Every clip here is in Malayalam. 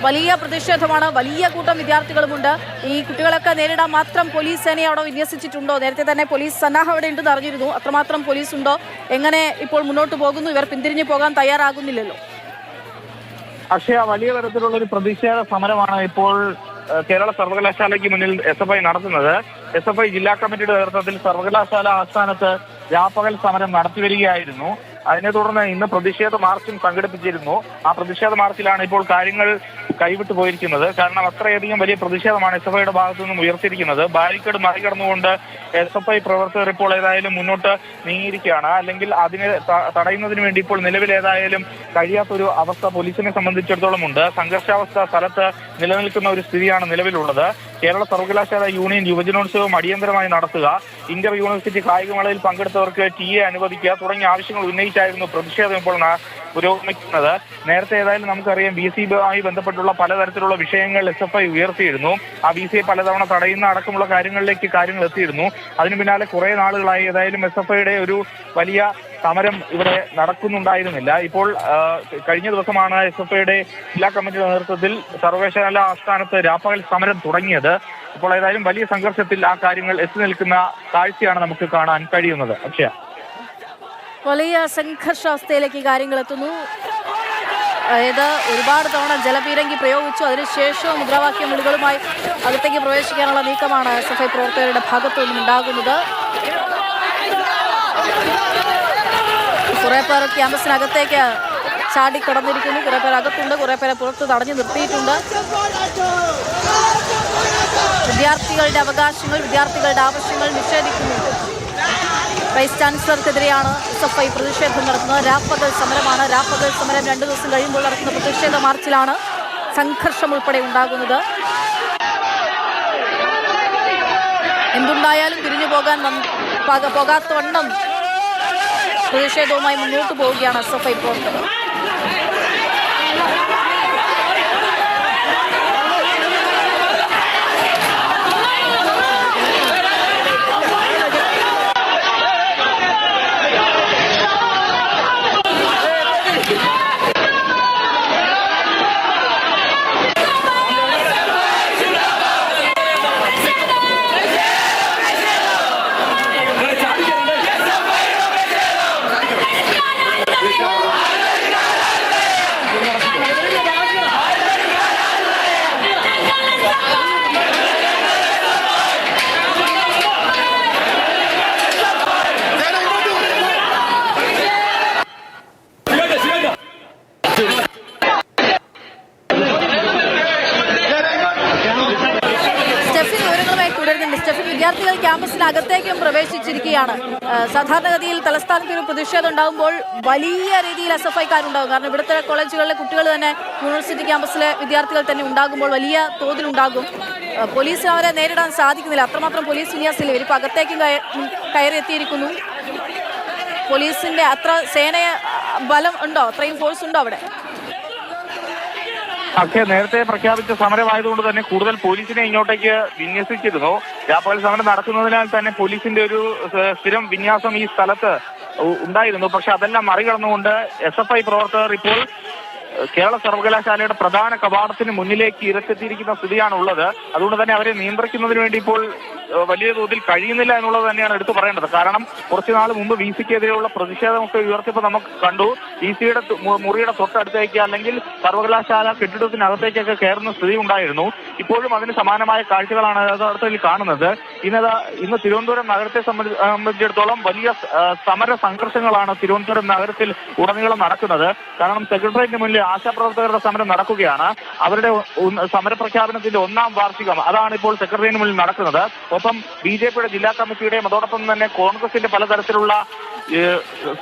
വലിയ പ്രതിഷേധമാണ്, വലിയ കൂട്ടം വിദ്യാർത്ഥികളുമുണ്ട്. ഈ കുട്ടികളൊക്കെ നേരിടാൻ മാത്രം പോലീസ് സേനയെ അവിടെ വിന്യസിച്ചിട്ടുണ്ടോ? നേരത്തെ തന്നെ പോലീസ് സന്നാഹം അവിടെ ഉണ്ടെന്ന് അറിഞ്ഞിരുന്നു. അത്രമാത്രം പോലീസ് ഉണ്ടോ? എങ്ങനെ ഇപ്പോൾ മുന്നോട്ട് പോകുന്നു? ഇവർ പിന്തിരിഞ്ഞു പോകാൻ തയ്യാറാകുന്നില്ലല്ലോ. പക്ഷേ വലിയ തരത്തിലുള്ള ഒരു പ്രതിഷേധ സമരമാണ് ഇപ്പോൾ കേരള സർവകലാശാലയ്ക്ക് മുന്നിൽ SFI നടത്തുന്നത്. SFI ജില്ലാ കമ്മിറ്റിയുടെ നേതൃത്വത്തിൽ സർവകലാശാല ആസ്ഥാനത്ത് രാപ്പകൽ സമരം നടത്തിവരികയായിരുന്നു. അതിനെ തുടർന്ന് ഇന്ന് പ്രതിഷേധ മാർച്ചും സംഘടിപ്പിച്ചിരുന്നു. ആ പ്രതിഷേധ മാർച്ചിലാണ് ഇപ്പോൾ കാര്യങ്ങൾ കൈവിട്ടു പോയിരിക്കുന്നത്. കാരണം അത്രയധികം വലിയ പ്രതിഷേധമാണ് SFIയുടെ ഭാഗത്തു നിന്നും ഉയർത്തിയിരിക്കുന്നത്. ബാരിക്കേഡ് മറികടന്നുകൊണ്ട് SFI പ്രവർത്തകർ ഇപ്പോൾ ഏതായാലും മുന്നോട്ട് നീങ്ങിയിരിക്കുകയാണ്. അല്ലെങ്കിൽ അതിനെ തടയുന്നതിന് വേണ്ടി ഇപ്പോൾ നിലവിൽ ഏതായാലും കഴിയാത്തൊരു അവസ്ഥ പോലീസിനെ സംബന്ധിച്ചിടത്തോളം ഉണ്ട്. സംഘർഷാവസ്ഥ സ്ഥലത്ത് നിലനിൽക്കുന്ന ഒരു സ്ഥിതിയാണ് നിലവിലുള്ളത്. കേരള സർവകലാശാല യൂണിയൻ യുവജനോത്സവം അടിയന്തരമായി നടത്തുക, ഇന്റർ യൂണിവേഴ്സിറ്റി കായികമേളയിൽ പങ്കെടുത്തവർക്ക് TA അനുവദിക്കുക തുടങ്ങിയ ആവശ്യങ്ങൾ ഉന്നയിച്ചായിരുന്നു പ്രതിഷേധം ഇപ്പോൾ പുരോഗമിക്കുന്നത്. നേരത്തെ ഏതായാലും നമുക്കറിയാം VCയുമായി ബന്ധപ്പെട്ടുള്ള പലതരത്തിലുള്ള വിഷയങ്ങൾ SFI ഉയർത്തിയിരുന്നു. ആ VCയെ പലതവണ തടയുന്ന അടക്കമുള്ള കാര്യങ്ങളിലേക്ക് കാര്യങ്ങൾ എത്തിയിരുന്നു. അതിനു പിന്നാലെ കുറെ നാളുകളായി ഏതായാലും SFIയുടെ ഒരു വലിയ സമരം ഇവിടെ നടക്കുന്നുണ്ടായിരുന്നില്ല. ഇപ്പോൾ കഴിഞ്ഞ ദിവസമാണ് SFIയുടെ ജില്ലാ കമ്മിറ്റിയുടെ നേതൃത്വത്തിൽ സർവകലാശാല ആസ്ഥാനത്ത് രാപ്പകൽ സമരം തുടങ്ങിയത്. ഇപ്പോൾ ഏതായാലും വലിയ സംഘർഷത്തിൽ ആ കാര്യങ്ങൾ എത്തി നിൽക്കുന്ന കാഴ്ചയാണ് നമുക്ക് കാണാൻ കഴിയുന്നത്. അക്ഷയ, വലിയ സംഘർഷാവസ്ഥയിലേക്ക് കാര്യങ്ങൾ എത്തുന്നു. അതായത് ഒരുപാട് തവണ ജലപീരങ്കി പ്രയോഗിച്ചു. അതിനുശേഷം മുദ്രാവാക്യ വിളികളുമായി അകത്തേക്ക് പ്രവേശിക്കാനുള്ള നീക്കമാണ് SFI പ്രവർത്തകരുടെ ഭാഗത്തു നിന്നും ഉണ്ടാകുന്നത്. കുറെ പേർ ക്യാമ്പസിനകത്തേക്ക് ചാടിക്കടന്നിരിക്കുന്നു. കുറെ പേർ അകത്തുണ്ട്, കുറെ പേരെ പുറത്ത് തടഞ്ഞു നിർത്തിയിട്ടുണ്ട്. വിദ്യാർത്ഥികളുടെ അവകാശങ്ങൾ, വിദ്യാർത്ഥികളുടെ ആവശ്യങ്ങൾ നിഷേധിക്കുന്നുണ്ട്. വൈസ് ചാൻസലർക്കെതിരെയാണ് SFI പ്രതിഷേധം നടത്തുന്നത്. രാപ്പകൽ സമരമാണ്. രാപ്പകൽ സമരം 2 ദിവസം കഴിയുമ്പോൾ നടക്കുന്ന പ്രതിഷേധ മാർച്ചിലാണ് സംഘർഷം ഉൾപ്പെടെ ഉണ്ടാകുന്നത്. എന്തുണ്ടായാലും തിരിഞ്ഞു പോകാത്തവണ്ണം പ്രതിഷേധവുമായി മുന്നോട്ട് പോവുകയാണ് SFI പ്രവർത്തകർ. വിദ്യാർത്ഥികൾ ക്യാമ്പസിനകത്തേക്കും പ്രവേശിച്ചിരിക്കുകയാണ്. സാധാരണഗതിയിൽ തലസ്ഥാനത്ത് ഒരു പ്രതിഷേധം ഉണ്ടാകുമ്പോൾ വലിയ രീതിയിൽ SFIക്കാരുണ്ടാകും. കാരണം ഇവിടുത്തെ കോളേജുകളിലെ കുട്ടികൾ തന്നെ യൂണിവേഴ്സിറ്റി ക്യാമ്പസിലെ വിദ്യാർത്ഥികൾ തന്നെ ഉണ്ടാകുമ്പോൾ വലിയ തോതിലുണ്ടാകും. പോലീസിന് അവരെ നേരിടാൻ സാധിക്കുന്നില്ല. അത്രമാത്രം പോലീസ് വിന്യാസമില്ല. ഇവരിപ്പോൾ അകത്തേക്കും കയറി എത്തിയിരിക്കുന്നു. പോലീസിന്റെ അത്ര സേന ബലം ഉണ്ടോ? അത്രയും ഫോഴ്സ് ഉണ്ടോ അവിടെ? പക്ഷേ നേരത്തെ പ്രഖ്യാപിച്ച സമരമായതുകൊണ്ട് തന്നെ കൂടുതൽ പോലീസിനെ ഇങ്ങോട്ടേക്ക് വിന്യസിച്ചിരുന്നു. രാപ്പകൽ സമരം നടക്കുന്നതിനാൽ തന്നെ പോലീസിന്റെ ഒരു സ്ഥിരം വിന്യാസം ഈ സ്ഥലത്ത് ഉണ്ടായിരുന്നു. പക്ഷെ അതെല്ലാം മറികടന്നുകൊണ്ട് SFI പ്രവർത്തകർ ഇപ്പോൾ കേരള സർവകലാശാലയുടെ പ്രധാന കവാടത്തിന് മുന്നിലേക്ക് ഇറക്കെത്തിയിരിക്കുന്ന സ്ഥിതിയാണ് ഉള്ളത്. അതുകൊണ്ട് തന്നെ അവരെ നിയന്ത്രിക്കുന്നതിന് വേണ്ടി ഇപ്പോൾ വലിയ തോതിൽ കഴിയുന്നില്ല എന്നുള്ളത് തന്നെയാണ് എടുത്തു പറയേണ്ടത്. കാരണം കുറച്ചുനാൾ മുമ്പ് VCക്കെതിരെയുള്ള പ്രതിഷേധമൊക്കെ ഉയർത്തിയപ്പോൾ നമുക്ക് കണ്ടു VCയുടെ മുറിയുടെ തൊട്ടടുത്തേക്ക് അല്ലെങ്കിൽ സർവകലാശാല കെട്ടിടത്തിനകത്തേക്കൊക്കെ കയറുന്ന സ്ഥിതി ഉണ്ടായിരുന്നു. ഇപ്പോഴും അതിന് സമാനമായ കാഴ്ചകളാണ് യഥാർത്ഥത്തിൽ കാണുന്നത്. ഇന്ന് തിരുവനന്തപുരം നഗരത്തെ സംബന്ധിച്ചിടത്തോളം വലിയ സമര സംഘർഷങ്ങളാണ് തിരുവനന്തപുരം നഗരത്തിൽ ഉടനീളം നടക്കുന്നത്. കാരണം സെക്രട്ടേറിയറ്റിന് മുന്നിൽ ആശാപ്രവർത്തകരുടെ സമരം നടക്കുകയാണ്. അവരുടെ സമരപ്രഖ്യാപനത്തിന്റെ 1ാം വാർഷികം അതാണ് ഇപ്പോൾ സെക്രട്ടേറിയറ്റിന് മുന്നിൽ നടക്കുന്നത്. ഒപ്പം BJPയുടെ ജില്ലാ കമ്മിറ്റിയുടെയും അതോടൊപ്പം തന്നെ കോൺഗ്രസിന്റെ പലതരത്തിലുള്ള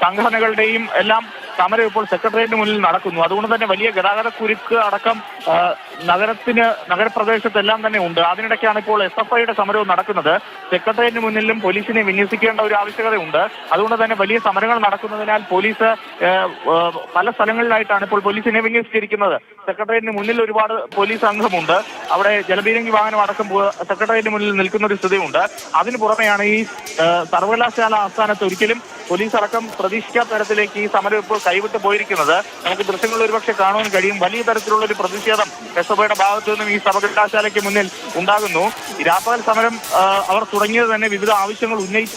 സംഘടനകളുടെയും എല്ലാം സമരം ഇപ്പോൾ സെക്രട്ടേറിയറ്റിന് മുന്നിൽ നടക്കുന്നു. അതുകൊണ്ട് തന്നെ വലിയ ഗതാഗത കുരുക്ക് അടക്കം നഗരപ്രദേശത്തെല്ലാം തന്നെ ഉണ്ട്. അതിനിടയ്ക്കാണ് ഇപ്പോൾ SFIയുടെ സമരവും നടക്കുന്നത്. സെക്രട്ടേറിയറ്റിന് മുന്നിലും പോലീസിനെ വിന്യസിക്കേണ്ട ഒരു ആവശ്യകതയുണ്ട്. അതുകൊണ്ട് തന്നെ വലിയ സമരങ്ങൾ നടക്കുന്നതിനാൽ പോലീസ് പല സ്ഥലങ്ങളിലായിട്ടാണ് ഇപ്പോൾ പോലീസിനെ വിന്യസിച്ചിരിക്കുന്നത്. സെക്രട്ടേറിയറ്റിന് മുന്നിൽ ഒരുപാട് പോലീസ് സംഘമുണ്ട്. അവിടെ ജലപീരങ്കി വാഹനം അടക്കം സെക്രട്ടേറിയറ്റിന് മുന്നിൽ നിൽക്കുന്ന ഒരു സ്ഥിതിയുണ്ട്. അതിന് പുറമെയാണ് ഈ സർവകലാശാല ആസ്ഥാനത്ത് ഒരിക്കലും പോലീസ് അടക്കം പ്രതീക്ഷിക്കാത്ത തരത്തിലേക്ക് ഈ സമരം ഇപ്പോൾ കൈവിട്ട് പോയിരിക്കുന്നത്. നമുക്ക് ദൃശ്യങ്ങളിൽ ഒരുപക്ഷെ കാണുവാൻ കഴിയും. വലിയ തരത്തിലുള്ള ഒരു പ്രതിഷേധം എസ്എഫ്ഐയുടെ ഭാഗത്തു നിന്നും ഈ സർവകലാശാലയ്ക്ക് മുന്നിൽ ഉണ്ടാകുന്നു. ഈ രാപ്പകൽ സമരം അവർ തുടങ്ങിയത് തന്നെ വിവിധ ആവശ്യങ്ങൾ ഉന്നയിച്ച്